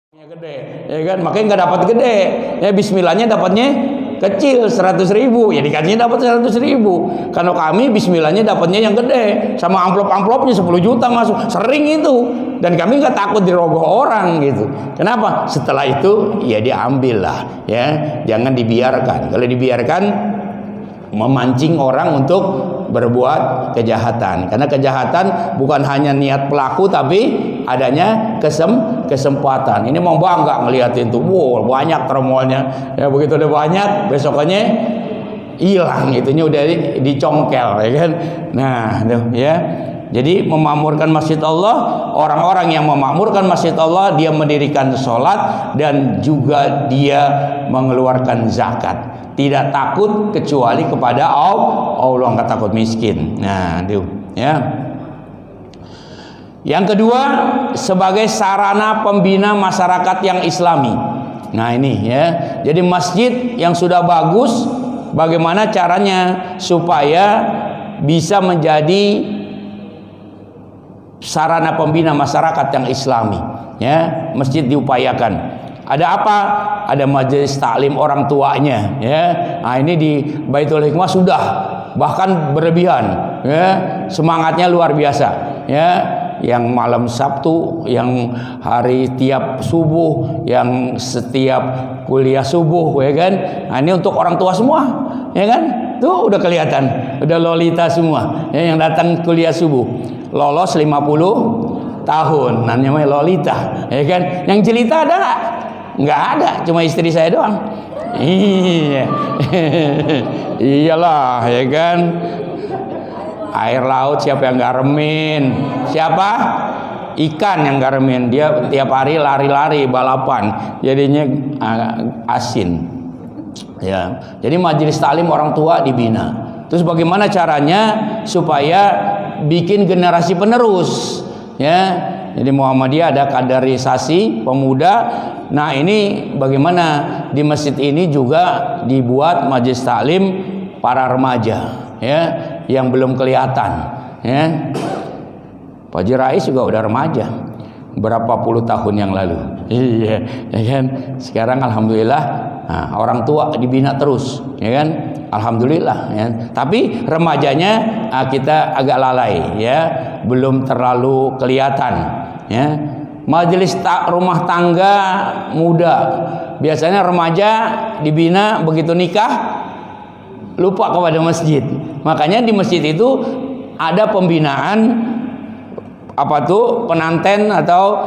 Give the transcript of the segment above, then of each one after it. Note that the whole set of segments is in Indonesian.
Gede, ya kan? Makanya nggak dapat gede. Ya Bismillahnya dapatnya kecil 100.000, ya dikasihnya dapat 100.000. Kalau kami Bismillahnya dapatnya yang gede, sama amplop-amplopnya 10 juta masuk, sering itu. Dan kami nggak takut dirogoh orang gitu. Kenapa? Setelah itu ya diambil lah, ya jangan dibiarkan. Kalau dibiarkan memancing orang untuk berbuat kejahatan, karena kejahatan bukan hanya niat pelaku tapi adanya kesempatan. Ini mau bangga ngeliatin tuh, wow banyak tromolnya ya, begitu udah banyak besokannya hilang, itunya udah dicongkel ya kan. Nah tuh ya, jadi memakmurkan masjid Allah, orang-orang yang memakmurkan masjid Allah dia mendirikan sholat dan juga dia mengeluarkan zakat. Tidak takut kecuali kepada Allah, nggak takut miskin. Nah, itu ya. Yang kedua, sebagai sarana pembina masyarakat yang Islami. Nah, ini ya. Jadi masjid yang sudah bagus, bagaimana caranya supaya bisa menjadi sarana pembina masyarakat yang Islami, ya. Masjid diupayakan. Ada apa? Ada majelis taklim orang tuanya, ya. Nah, ini di Baitul Hikmah sudah bahkan berlebihan, ya. Semangatnya luar biasa, ya. Yang malam Sabtu, yang hari tiap subuh, yang setiap kuliah subuh, ya kan. Nah, ini untuk orang tua semua, ya kan. Tuh udah kelihatan, udah lolita semua, ya, yang datang kuliah subuh. Lolos 50 tahun, namanya lolita, ya kan. Yang jelita ada nggak ada, cuma istri saya doang. Iya. Iyalah, ya kan. Air laut siapa yang garemin? Siapa? Ikan yang garemin. Dia tiap hari lari-lari balapan, jadinya asin. Ya. Jadi majelis taklim orang tua dibina. Terus bagaimana caranya supaya bikin generasi penerus? Ya. Jadi Muhammadiyah ada kaderisasi pemuda. Nah, ini bagaimana di masjid ini juga dibuat majelis taklim para remaja, ya, yang belum kelihatan, ya. Pak Haji Rais juga udah remaja berapa puluh tahun yang lalu. Iya, ya kan. Sekarang alhamdulillah, nah, orang tua dibina terus, ya kan. Alhamdulillah, ya. Tapi remajanya kita agak lalai, ya, belum terlalu kelihatan, ya. Majelis rumah tangga muda, biasanya remaja dibina, begitu nikah lupa kepada masjid. Makanya di masjid itu ada pembinaan apa tuh, penanten atau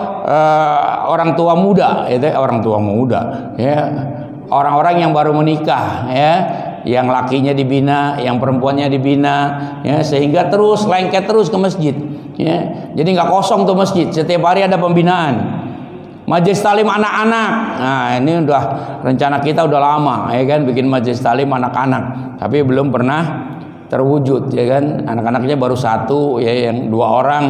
orang tua muda, itu orang tua muda, ya, orang-orang yang baru menikah, ya, yang lakinya dibina, yang perempuannya dibina, ya, sehingga terus lengket terus ke masjid, ya. Jadi nggak kosong tuh masjid, setiap hari ada pembinaan. Majelis taklim anak-anak, nah ini udah rencana kita udah lama, ya kan, bikin majelis taklim anak-anak, tapi belum pernah terwujud, ya kan. Anak-anaknya baru satu, ya, yang 2 orang,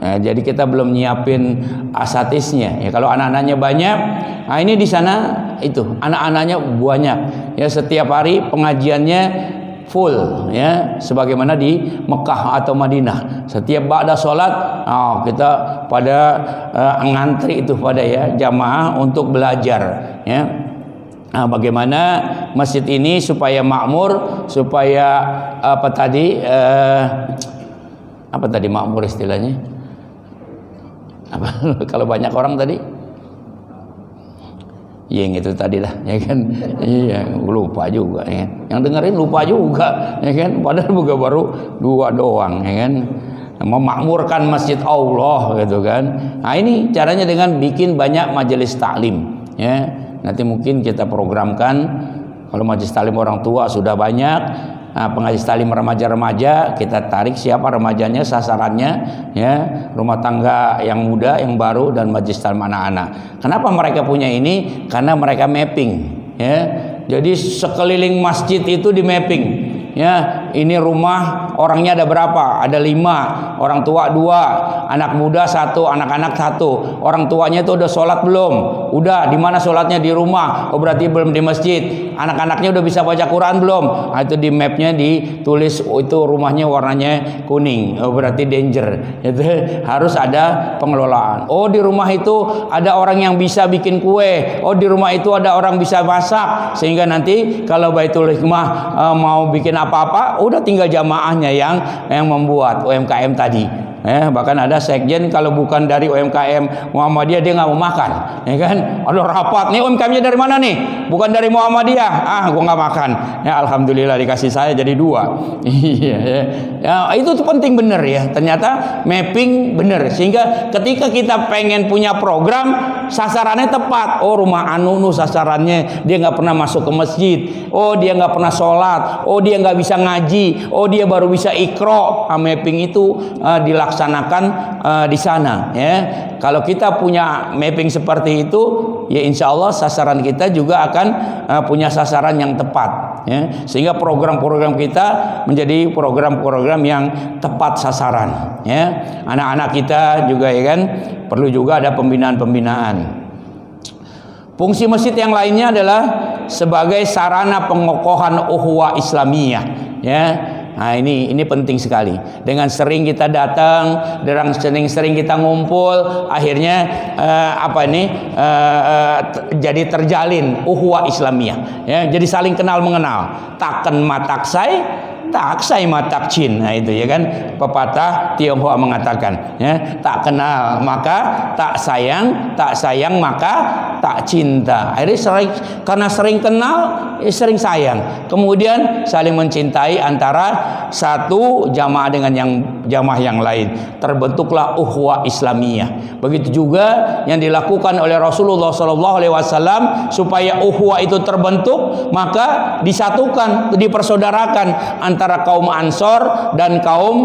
ya, jadi kita belum nyiapin asatisnya, ya. Kalau anak-anaknya banyak, nah ini di sana itu anak-anaknya banyak, ya, setiap hari pengajiannya full, ya, sebagaimana di Mekah atau Madinah. Setiap ba'da sholat, kita pada ngantri itu pada, ya, jamaah untuk belajar, ya. Nah, bagaimana masjid ini supaya makmur, supaya apa tadi makmur istilahnya apa? Kalau banyak orang tadi, yang itu tadi lah, ya kan. Iya, lupa juga, ya. Yang dengerin lupa juga, ya kan. Padahal juga baru 2 doang, ya kan. Memakmurkan masjid Allah, gitu kan. Nah, ini caranya dengan bikin banyak majelis taklim, ya. Nanti mungkin kita programkan, kalau majelis taklim orang tua sudah banyak, nah, pengajian taklim remaja-remaja kita tarik siapa remajanya, sasarannya, ya, rumah tangga yang muda, yang baru, dan majelis taklim anak-anak. Kenapa mereka punya ini? Karena mereka mapping, ya. Jadi sekeliling masjid itu di mapping, ya. ini rumah orangnya ada berapa? Ada 5, orang tua 2, anak muda 1, anak-anak 1. Orang tuanya itu udah sholat belum? Udah. Di mana sholatnya? Di rumah. Oh berarti belum di masjid. Anak-anaknya udah bisa baca Quran belum? Itu di mapnya ditulis itu rumahnya warnanya kuning. Oh berarti danger. Itu harus ada pengelolaan. Oh di rumah itu ada orang yang bisa bikin kue. Oh di rumah itu ada orang bisa masak. Sehingga nanti kalau Baitul Hikmah mau bikin apa-apa, udah tinggal jamaahnya yang membuat UMKM tadi. Bahkan ada sekjen kalau bukan dari UMKM Muhammadiyah dia nggak mau makan, ya kan? Ada rapat nih, UMKM-nya dari mana nih? Bukan dari Muhammadiyah, gua nggak makan. Ya alhamdulillah dikasih saya jadi 2. Iya ya, itu tuh penting bener ya. Ternyata mapping bener sehingga ketika kita pengen punya program sasarannya tepat. Oh rumah anu sasarannya dia nggak pernah masuk ke masjid. Oh dia nggak pernah sholat. Oh dia nggak bisa ngaji. Oh dia baru bisa ikro. Mapping itu dilaksanakan di sana ya. Kalau kita punya mapping seperti itu ya insya Allah sasaran kita juga akan punya sasaran yang tepat ya. Sehingga program-program kita menjadi program-program yang tepat sasaran ya. Anak-anak kita juga ya kan perlu juga ada pembinaan-pembinaan. Fungsi masjid yang lainnya adalah sebagai sarana pengokohan ukhuwah Islamiyah ya. Nah ini penting sekali. Dengan sering kita datang, dengan sering kita ngumpul, akhirnya jadi terjalin ukhuwah Islamiyah. Ya, jadi saling kenal mengenal. Takkan mataksai, taksai matakcin. Nah itu ya kan pepatah Tionghoa mengatakan. Ya, tak kenal maka tak sayang maka tak cinta. Akhirnya karena sering kenal, sering sayang. Kemudian saling mencintai antara satu jamaah dengan jamaah yang lain. Terbentuklah ukhuwah Islamiyah. Begitu juga yang dilakukan oleh Rasulullah SAW supaya ukhuwah itu terbentuk, maka disatukan, dipersaudarakan antara kaum Ansor dan kaum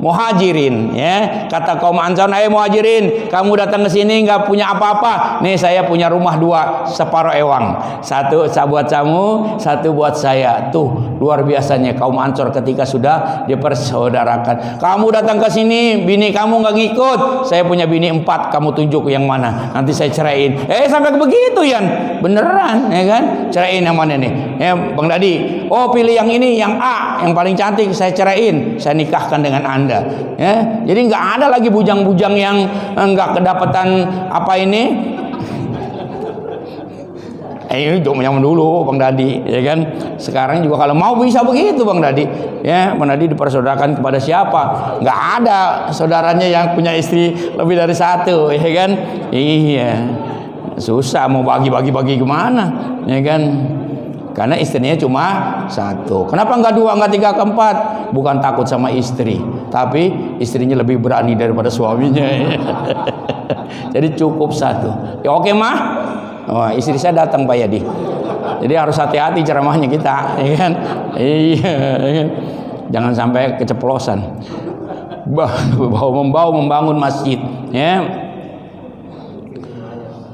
Muhajirin ya. Kata kaum Ansor, "Hai Muhajirin, kamu datang ke sini nggak punya apa-apa. Nih saya punya rumah 2, separuh ewang. Satu buat kamu, satu buat saya." Tuh, luar biasanya kaum Ansor ketika sudah dipersaudarakan. Kamu datang ke sini, bini kamu nggak ngikut. Saya punya bini 4, kamu tunjuk yang mana. Nanti saya ceraiin. Sampai begitu Yan. Beneran ya kan? Ceraiin yang mana nih? Ya, Bang Dadi. Oh, pilih yang ini, yang A, yang paling cantik, saya ceraiin. Saya nikahkan dengan Anda. Ya, jadi nggak ada lagi bujang-bujang yang nggak kedapatan apa ini. Ini zaman dulu Bang Dadi, ya kan. Sekarang juga kalau mau bisa begitu Bang Dadi. Ya, Bang Dadi dipersaudarakan kepada siapa? Nggak ada saudaranya yang punya istri lebih dari 1, ya kan? Iya, susah mau bagi kemana, ya kan? Karena istrinya cuma 1. Kenapa enggak 2, enggak 3, ke 4? Bukan takut sama istri, tapi istrinya lebih berani daripada suaminya. Jadi cukup 1. Ya oke mah. Oh, istri saya datang Pak Yadi. Jadi harus hati-hati ceramahnya kita, ya kan? Iya. Jangan sampai keceplosan. Membangun masjid, ya.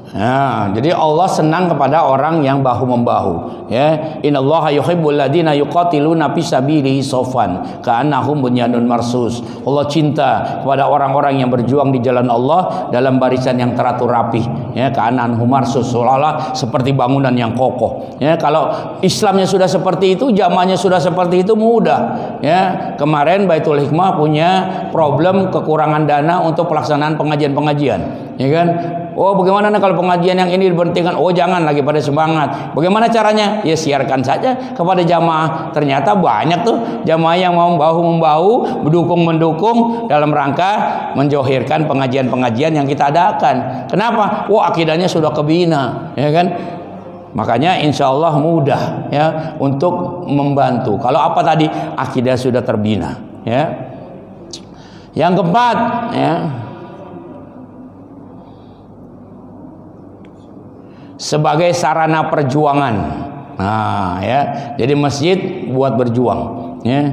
Nah, jadi Allah senang kepada orang yang bahu-membahu ya. Innallaha yuhibbul ladzina yuqatiluna fi sabilihi shafan ka'annahum bunyanun marsus. Allah cinta kepada orang-orang yang berjuang di jalan Allah dalam barisan yang teratur rapih ya, ka'annahum marsus, seolah-olah seperti bangunan yang kokoh ya. Kalau Islamnya sudah seperti itu, jamaahnya sudah seperti itu, mudah ya. Kemarin Baitul Hikmah punya problem kekurangan dana untuk pelaksanaan pengajian-pengajian ya kan. Oh bagaimana kalau pengajian yang ini diberhentikan? Oh jangan, lagi pada semangat. Bagaimana caranya? Ya siarkan saja kepada jamaah. Ternyata banyak tuh jamaah yang mau bahu-membahu, mendukung dalam rangka menjohirkan pengajian-pengajian yang kita adakan. Kenapa? Wah akidahnya sudah kebina, ya kan? Makanya insya Allah mudah ya untuk membantu. Kalau apa tadi? Akidah sudah terbina ya. Yang keempat ya, sebagai sarana perjuangan. Nah, ya. Jadi masjid buat berjuang, ya.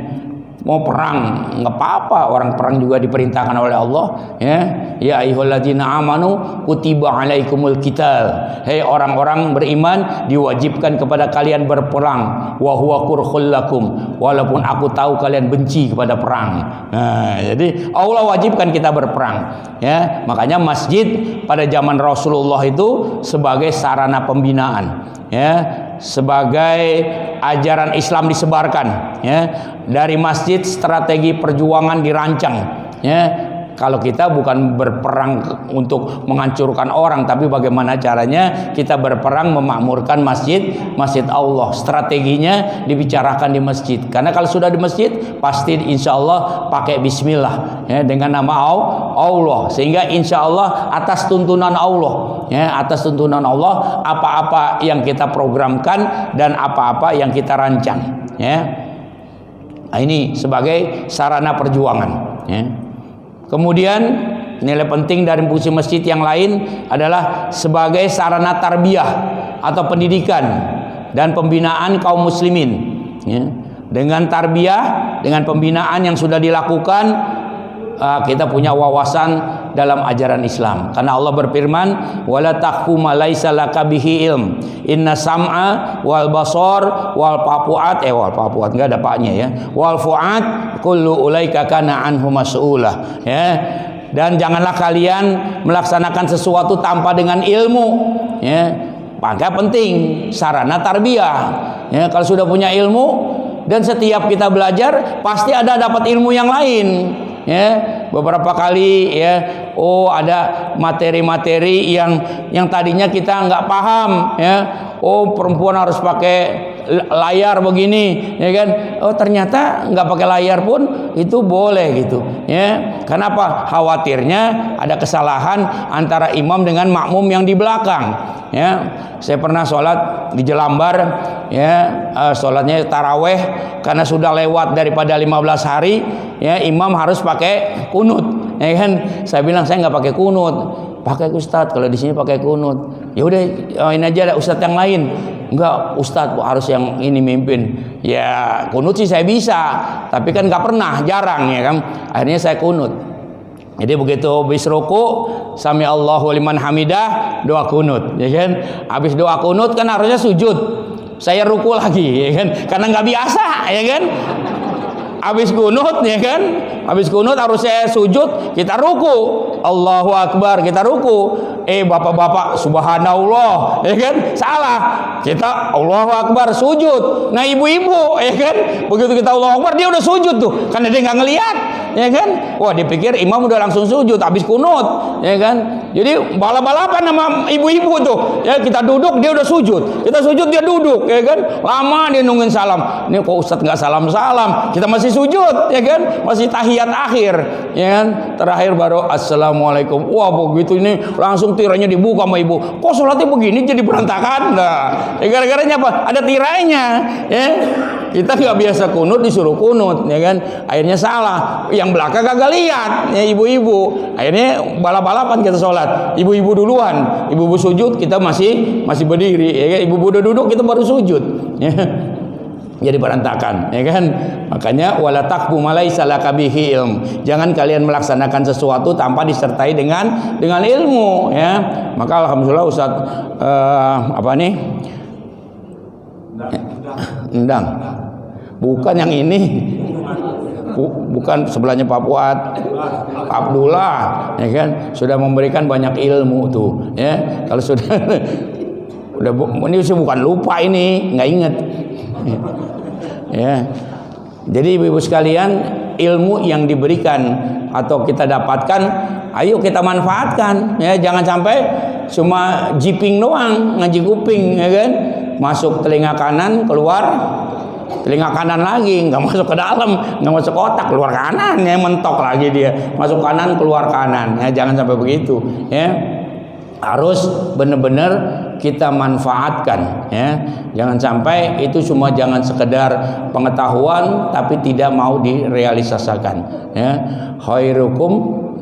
mau perang nggak apa-apa, orang perang juga diperintahkan oleh Allah, ya. Ya ayyuhalladzina amanu kutiba alaikumul qital. Hei orang-orang beriman, diwajibkan kepada kalian berperang. Wa huwa kurhul lakum, walaupun aku tahu kalian benci kepada perang. Nah, jadi Allah wajibkan kita berperang, ya. Makanya masjid pada zaman Rasulullah itu sebagai sarana pembinaan, ya, sebagai ajaran Islam disebarkan, ya. Dari masjid strategi perjuangan dirancang, ya. Kalau kita bukan berperang untuk menghancurkan orang, tapi bagaimana caranya kita berperang memakmurkan masjid Allah. Strateginya dibicarakan di masjid. Karena kalau sudah di masjid, pasti insya Allah pakai bismillah, ya, dengan nama Allah. Sehingga insya Allah atas tuntunan Allah, ya, atas tuntunan Allah, apa-apa yang kita programkan dan apa-apa yang kita rancang, ya. Nah, ini sebagai sarana perjuangan, ya. Kemudian nilai penting dari fungsi masjid yang lain adalah sebagai sarana tarbiyah atau pendidikan dan pembinaan kaum muslimin, ya. Dengan tarbiyah, dengan pembinaan yang sudah dilakukan, kita punya wawasan dalam ajaran Islam. Karena Allah berfirman, wala taqfu ma laisa laka bihi ilm, inna sam'a wal basar wal papuat enggak ada paknya, ya, wal fuad kullu ulaika kana anhu mas'ulah, ya. Dan janganlah kalian melaksanakan sesuatu tanpa dengan ilmu, ya. Maka penting sarana tarbiyah, ya. Kalau sudah punya ilmu, dan setiap kita belajar pasti ada dapat ilmu yang lain, ya. Beberapa kali, ya, ada materi-materi yang tadinya kita nggak paham, ya. Perempuan harus pakai layar begini, ya kan? Ternyata nggak pakai layar pun itu boleh, gitu, ya. Kenapa? Khawatirnya ada kesalahan antara imam dengan makmum yang di belakang, ya. Saya pernah sholat di Jelambar, ya, sholatnya taraweh, karena sudah lewat daripada 15 hari, ya, imam harus pakai kunut, ya kan? Saya bilang saya nggak pakai kunut, pakai ustadz. Kalau di sini pakai kunut, ya udah, ini aja ada ustadz yang lain. Enggak, ustadz harus yang ini mimpin. Ya kunut sih saya bisa, tapi kan nggak pernah, jarang, ya kan? Akhirnya saya kunut. Jadi begitu habis ruku, sami Allahu liman hamidah, doa kunut, ya kan? Habis doa kunut kan harusnya sujud, saya ruku lagi, ya kan? Karena nggak biasa, ya kan? Habis kunut, ya kan? Habis kunut harusnya sujud, kita ruku, Allahu Akbar, kita ruku. Bapak-bapak, subhanallah, ya kan? Salah, kita Allahu Akbar, sujud. Nah ibu-ibu, ya kan? Begitu kita Allahu Akbar, dia udah sujud tuh, karena dia nggak ngelihat, ya kan? Wah, dia pikir imam udah langsung sujud habis kunut, ya kan? Jadi balap-balapan sama ibu-ibu tuh, ya. Kita duduk, dia udah sujud. Kita sujud, dia duduk, ya kan? Lama dia nungguin salam. Ini kok ustadz nggak salam-salam, kita masih sujud, ya kan? Masih tahiyat akhir, ya kan? Terakhir baru assalamualaikum. Wah, begitu ini langsung tirainya dibuka sama ibu. Kok sholatnya begini jadi berantakan? Nah, gara-garanya apa? Ada tirainya, ya. Kita nggak biasa kunut, disuruh kunut, ya kan? Akhirnya salah. Yang belakang kagak lihat, ya, ibu-ibu. Akhirnya balap-balapan kita sholat. Ibu-ibu duluan, ibu-ibu sujud, kita masih berdiri, ya kan? Ibu-ibu udah duduk, kita baru sujud, ya. Jadi berantakan, ya kan? Makanya wala taqfu ma laisa laka bihi ilm. Jangan kalian melaksanakan sesuatu tanpa disertai dengan ilmu, ya. Maka alhamdulillah Ustaz apa nih? Endang. Bukan yang ini. Bukan sebelahnya Pak Fuad, Pak Abdullah, ya kan? Sudah memberikan banyak ilmu tuh, ya. Kalau sudah udah, ini bukan lupa, ini nggak inget. Ya, jadi ibu-ibu sekalian, ilmu yang diberikan atau kita dapatkan, ayo kita manfaatkan, ya. Jangan sampai cuma jiping doang, ngaji kuping, ya kan? Masuk telinga kanan, keluar telinga kanan lagi, nggak masuk ke dalam, nggak masuk ke otak, keluar kanan, ya, mentok lagi dia, masuk kanan, keluar kanan, ya. Jangan sampai begitu, ya. Harus benar-benar kita manfaatkan, ya. Jangan sampai itu cuma jangan sekedar pengetahuan tapi tidak mau direalisasikan, ya. Khairukum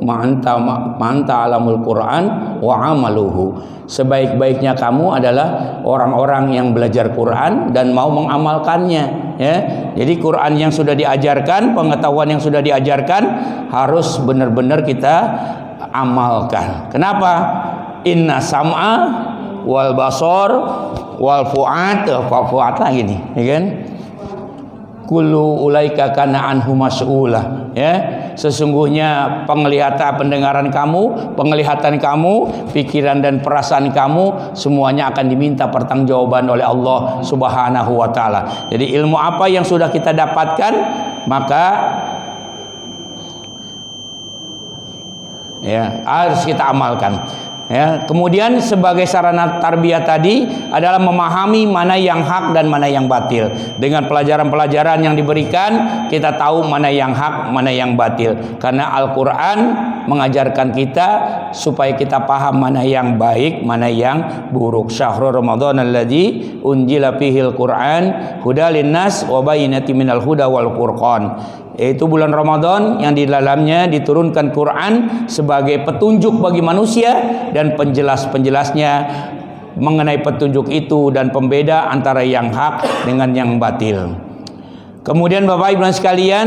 ma'anta alamul Quran wa amaluhu. Sebaik-baiknya kamu adalah orang-orang yang belajar Quran dan mau mengamalkannya, ya. Jadi Quran yang sudah diajarkan, pengetahuan yang sudah diajarkan harus benar-benar kita amalkan. Kenapa? Inna sam'a wal basar wal fu'ad lagi nih, ya kan? Kullu ulaika kana anhu mas'ula, ya. Sesungguhnya penglihatan kamu, pikiran dan perasaan kamu semuanya akan diminta pertanggungjawaban oleh Allah Subhanahu wa taala. Jadi ilmu apa yang sudah kita dapatkan maka ya harus kita amalkan. Ya, kemudian sebagai sarana tarbiyah tadi adalah memahami mana yang hak dan mana yang batil. Dengan pelajaran-pelajaran yang diberikan, kita tahu mana yang hak, mana yang batil. Karena Al-Quran mengajarkan kita supaya kita paham mana yang baik, mana yang buruk. Syahrul Ramadan alladzi unzila fihil Quran hudal linnas wa bayyinatin minal huda wal furqan. Yaitu bulan Ramadan yang di dalamnya diturunkan Quran sebagai petunjuk bagi manusia dan penjelas-penjelasnya mengenai petunjuk itu dan pembeda antara yang hak dengan yang batil. Kemudian Bapak Ibu sekalian,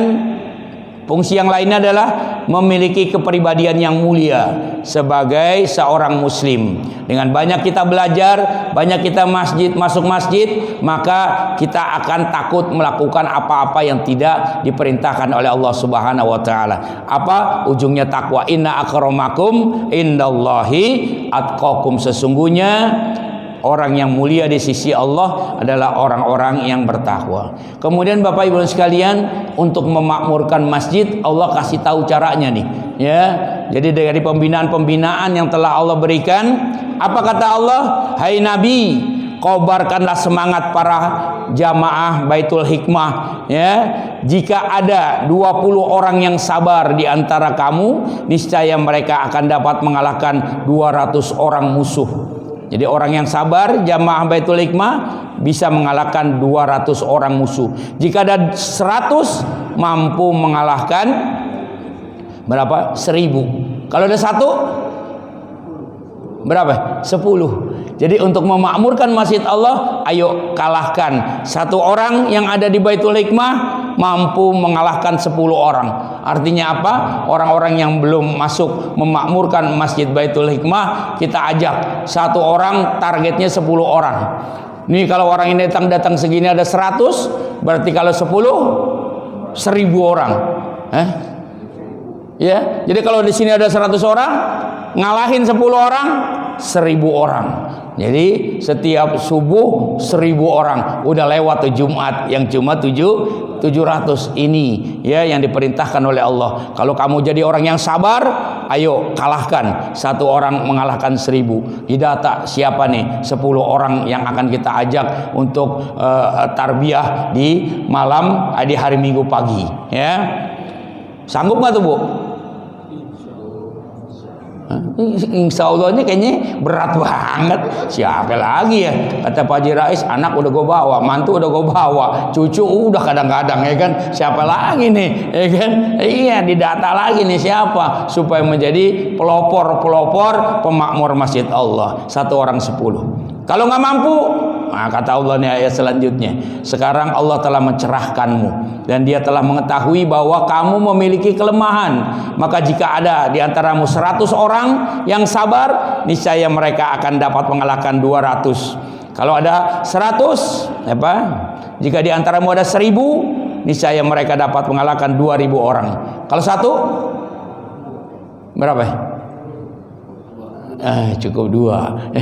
fungsi yang lainnya adalah memiliki kepribadian yang mulia sebagai seorang muslim. Dengan banyak kita belajar, banyak kita masuk masjid, maka kita akan takut melakukan apa-apa yang tidak diperintahkan oleh Allah Subhanahu wa taala. Apa ujungnya takwa? Inna akramakum indallahi atqakum. Sesungguhnya orang yang mulia di sisi Allah adalah orang-orang yang bertakwa. Kemudian Bapak Ibu sekalian, untuk memakmurkan masjid Allah kasih tahu caranya nih, ya. Jadi dari pembinaan-pembinaan yang telah Allah berikan, apa kata Allah? Hai Nabi, kobarkanlah semangat para jamaah Baitul Hikmah, ya. Jika ada 20 orang yang sabar di antara kamu, niscaya mereka akan dapat mengalahkan 200 orang musuh. Jadi orang yang sabar jamaah Baitul Hikmah bisa mengalahkan 200 orang musuh. Jika ada 100 mampu mengalahkan berapa? 1000. Kalau ada 1 berapa? 10. Jadi untuk memakmurkan masjid Allah, ayo kalahkan 1 orang yang ada di Baitul Hikmah mampu mengalahkan 10 orang. Artinya apa? Orang-orang yang belum masuk memakmurkan masjid Baitul Hikmah, kita ajak 1 orang, targetnya 10 orang. Nih kalau orang ini datang segini ada 100, berarti kalau 10 1000 orang. Ya, jadi kalau di sini ada 100 orang, ngalahin 10 orang, 1000 orang. Jadi setiap subuh 1000 orang. Udah lewat tuh Jumat yang cuma 700 ini, ya, yang diperintahkan oleh Allah. Kalau kamu jadi orang yang sabar, ayo kalahkan 1 orang mengalahkan 1000. Didata siapa nih 10 orang yang akan kita ajak untuk tarbiyah di malam di hari Minggu pagi, ya. Sanggup nggak tuh Bu? Insya Allah ini kayaknya berat banget. Siapa lagi ya? Kata Pak Haji Rais, anak udah gue bawa, mantu udah gue bawa, cucu udah kadang-kadang, ya kan? Siapa lagi nih, ya kan? Iya, didata lagi nih siapa supaya menjadi pelopor pemakmur masjid Allah. 1 orang 10. Kalau nggak mampu, nah kata Allah nih ayat selanjutnya, sekarang Allah telah mencerahkanmu dan Dia telah mengetahui bahwa kamu memiliki kelemahan. Maka jika ada di antaramu 100 orang yang sabar, niscaya mereka akan dapat mengalahkan 200. Kalau ada 100, apa? Jika di antaramu ada 1000, niscaya mereka dapat mengalahkan 2000 orang. Kalau 1 berapa? Cukup 2.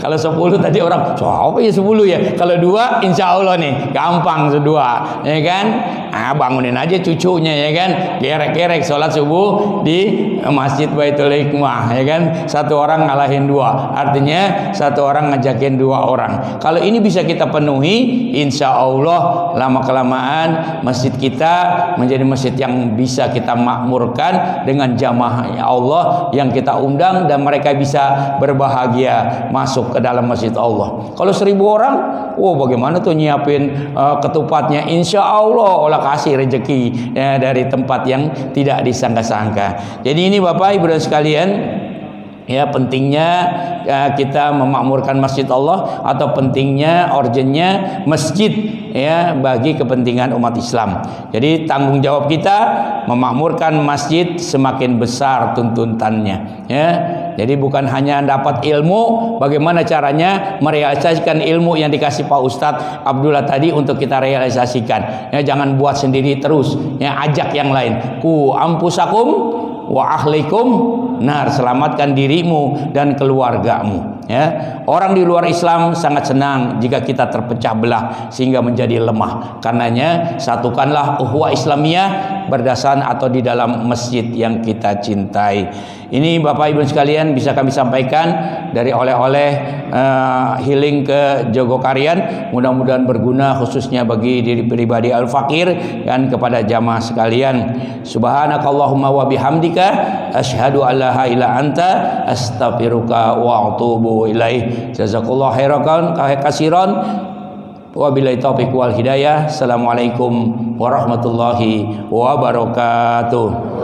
Kalau 10 tadi orang, siapa ya 10 ya? Kalau 2 insya Allah nih gampang 2, ya kan? Bangunin aja cucunya, ya kan? Kerek-kerek sholat subuh di masjid Baitul Hikmah, ya kan? 1 orang ngalahin 2, artinya 1 orang ngajakin 2 orang. Kalau ini bisa kita penuhi, insya Allah lama kelamaan masjid kita menjadi masjid yang bisa kita makmurkan dengan jamaah Allah yang kita undang, dan mereka bisa bisa berbahagia masuk ke dalam masjid Allah. Kalau 1.000 orang, bagaimana tuh nyiapin ketupatnya? Insya Allah Allah kasih rezeki ya, dari tempat yang tidak disangka-sangka. Jadi ini Bapak Ibu dan sekalian, ya pentingnya kita memakmurkan masjid Allah, atau pentingnya urgennya masjid ya bagi kepentingan umat Islam. Jadi tanggung jawab kita memakmurkan masjid semakin besar tuntutannya ya. Jadi bukan hanya dapat ilmu, bagaimana caranya merealisasikan ilmu yang dikasih Pak Ustadz Abdullah tadi untuk kita realisasikan ya. Jangan buat sendiri terus ya, ajak yang lain. Ku ampusakum wa ahlikum nar, selamatkan dirimu dan keluargamu ya. Orang di luar Islam sangat senang jika kita terpecah belah sehingga menjadi lemah. Karenanya satukanlah ukhuwah Islamiyah berdasarkan atau di dalam masjid yang kita cintai. Ini Bapak Ibu sekalian bisa kami sampaikan dari oleh-oleh healing ke Jogokarian. Mudah-mudahan berguna khususnya bagi diri pribadi Al-Fakir dan kepada jamaah sekalian. Subhanakallahumma wa bihamdika asyhadu an la ilaha illa anta astaghfiruka wa atubu ilaih. Jazakallahu khairan katsiran. Wabillahi taufiq wal hidayah. Assalamualaikum warahmatullahi wabarakatuh.